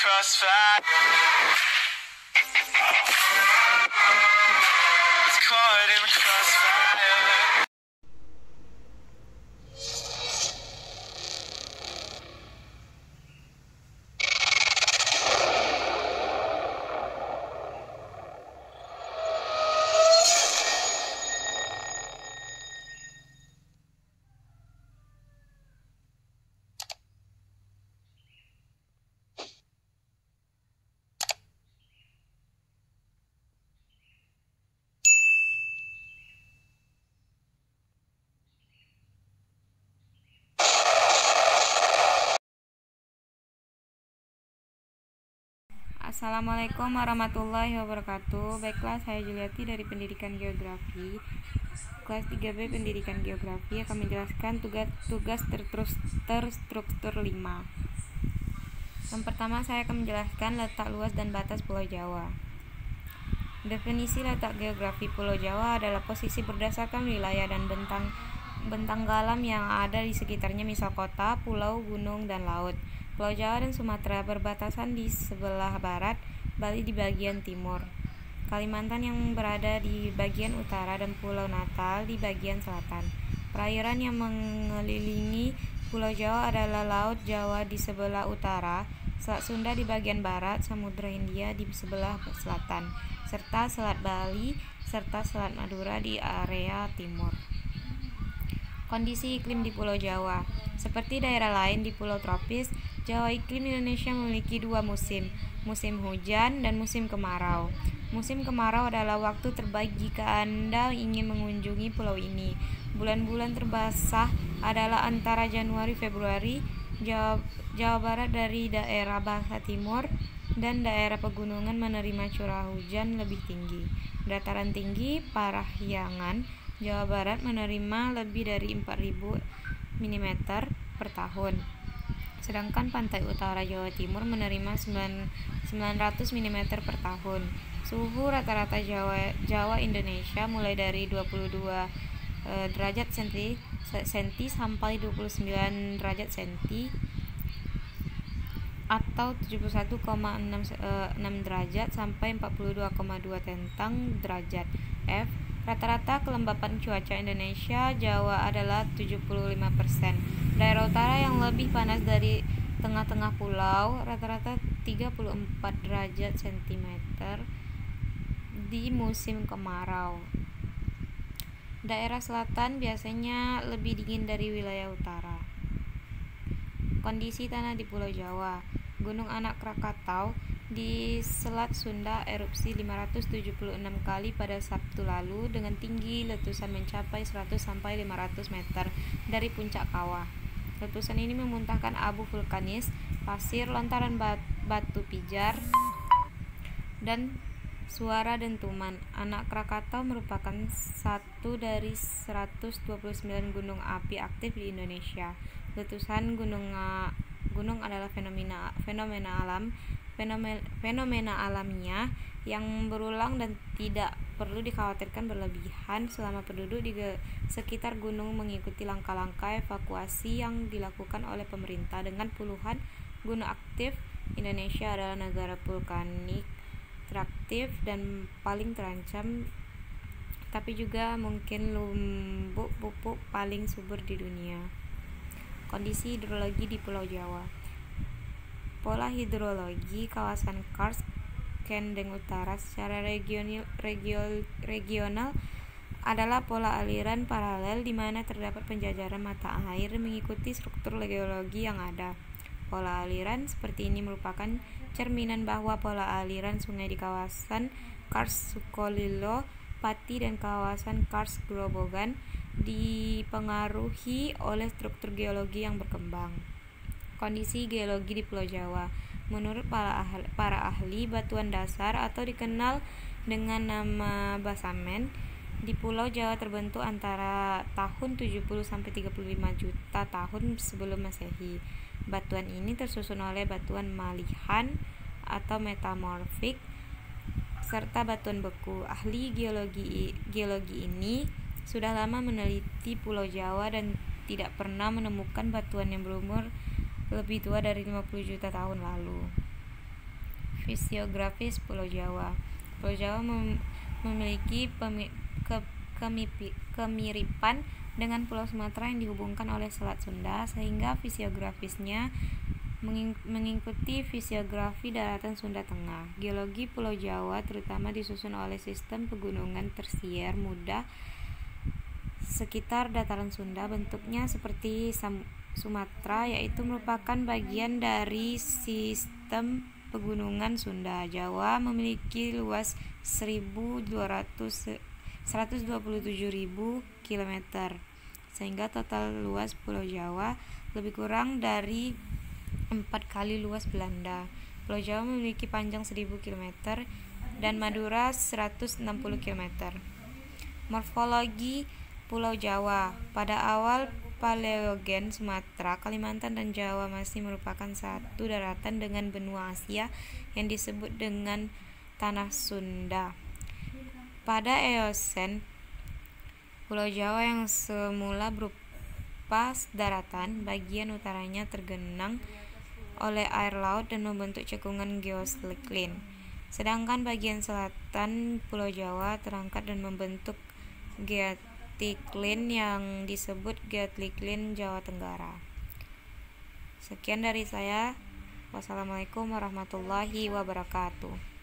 crossfire. It's caught in the crossfire. Assalamualaikum warahmatullahi wabarakatuh. Baiklah, saya Juliati dari Pendidikan Geografi kelas 3B Pendidikan Geografi akan menjelaskan tugas terstruktur 5. Yang pertama, saya akan menjelaskan letak luas dan batas Pulau Jawa. Definisi letak geografi Pulau Jawa adalah posisi berdasarkan wilayah dan bentang galam yang ada di sekitarnya, misal kota, pulau, gunung, dan laut. Pulau Jawa dan Sumatera berbatasan di sebelah barat, Bali di bagian timur, Kalimantan yang berada di bagian utara, dan Pulau Natal di bagian selatan. Perairan yang mengelilingi Pulau Jawa adalah Laut Jawa di sebelah utara, Selat Sunda di bagian barat, Samudra Hindia di sebelah selatan, serta Selat Bali serta Selat Madura di area timur. Kondisi iklim di Pulau Jawa. Seperti daerah lain di pulau tropis, Jawa iklim Indonesia memiliki dua musim, musim hujan dan musim kemarau. Musim kemarau adalah waktu terbaik jika Anda ingin mengunjungi pulau ini. Bulan-bulan terbasah adalah antara Januari-Februari. Jawa Barat dari daerah Bangka Timur dan daerah pegunungan menerima curah hujan lebih tinggi. Dataran tinggi Parahyangan, Jawa Barat menerima lebih dari 4.000 mm per tahun. Sedangkan pantai utara Jawa Timur menerima 900 mm per tahun. Suhu rata-rata Jawa Indonesia mulai dari 22 derajat senti sampai 29 derajat senti atau 71,6 derajat sampai 42,2 derajat F. Rata-rata kelembapan cuaca Indonesia Jawa adalah 75%. Daerah utara yang lebih panas dari tengah-tengah pulau, rata-rata 34 derajat sentimeter di musim kemarau. Daerah selatan biasanya lebih dingin dari wilayah utara. Kondisi tanah di Pulau Jawa. Gunung Anak Krakatau di Selat Sunda erupsi 576 kali pada Sabtu lalu dengan tinggi letusan mencapai 100-500 meter dari puncak kawah. Letusan ini memuntahkan abu vulkanis, pasir, lontaran batu pijar, dan suara dentuman. Anak Krakatau merupakan satu dari 129 gunung api aktif di Indonesia. Letusan gunung adalah fenomena alamiah yang berulang dan tidak perlu dikhawatirkan berlebihan selama penduduk di sekitar gunung mengikuti langkah-langkah evakuasi yang dilakukan oleh pemerintah. Dengan puluhan gunung aktif, Indonesia adalah negara vulkanik teraktif dan paling terancam, tapi juga mungkin lumbuk pupuk paling subur di dunia. Kondisi hidrologi di Pulau Jawa. Pola hidrologi kawasan Kars Kendeng Utara secara regional adalah pola aliran paralel di mana terdapat penjajaran mata air mengikuti struktur geologi yang ada. Pola aliran seperti ini merupakan cerminan bahwa pola aliran sungai di kawasan Kars Sukolilo, Pati, dan kawasan Kars Grobogan dipengaruhi oleh struktur geologi yang berkembang. Kondisi geologi di Pulau Jawa. Menurut para ahli batuan dasar atau dikenal dengan nama basamen, di Pulau Jawa terbentuk antara tahun 70-35 juta tahun sebelum Masehi. Batuan ini tersusun oleh batuan malihan atau metamorfik serta batuan beku. Ahli geologi ini sudah lama meneliti Pulau Jawa dan tidak pernah menemukan batuan yang berumur lebih tua dari 50 juta tahun lalu. Fisiografis Pulau Jawa. Pulau Jawa memiliki kemiripan dengan Pulau Sumatera yang dihubungkan oleh Selat Sunda, sehingga fisiografisnya mengikuti fisiografi daratan Sunda Tengah. Geologi Pulau Jawa terutama disusun oleh sistem pegunungan tersier muda sekitar dataran Sunda. Bentuknya seperti Sumatera, yaitu merupakan bagian dari sistem pegunungan Sunda. Jawa memiliki luas 127.000 km, sehingga total luas Pulau Jawa lebih kurang dari 4 kali luas Belanda. Pulau Jawa memiliki panjang 1000 km dan Madura 160 km. Morfologi Pulau Jawa. Pada awal Paleogen, Sumatera, Kalimantan, dan Jawa masih merupakan satu daratan dengan benua Asia yang disebut dengan Tanah Sunda. Pada Eosen, Pulau Jawa yang semula berupa daratan, bagian utaranya tergenang oleh air laut dan membentuk cekungan geosliklin. Sedangkan bagian selatan Pulau Jawa terangkat dan membentuk geotiklin yang disebut geotiklin Jawa Tenggara. Sekian dari saya. Wassalamualaikum warahmatullahi wabarakatuh.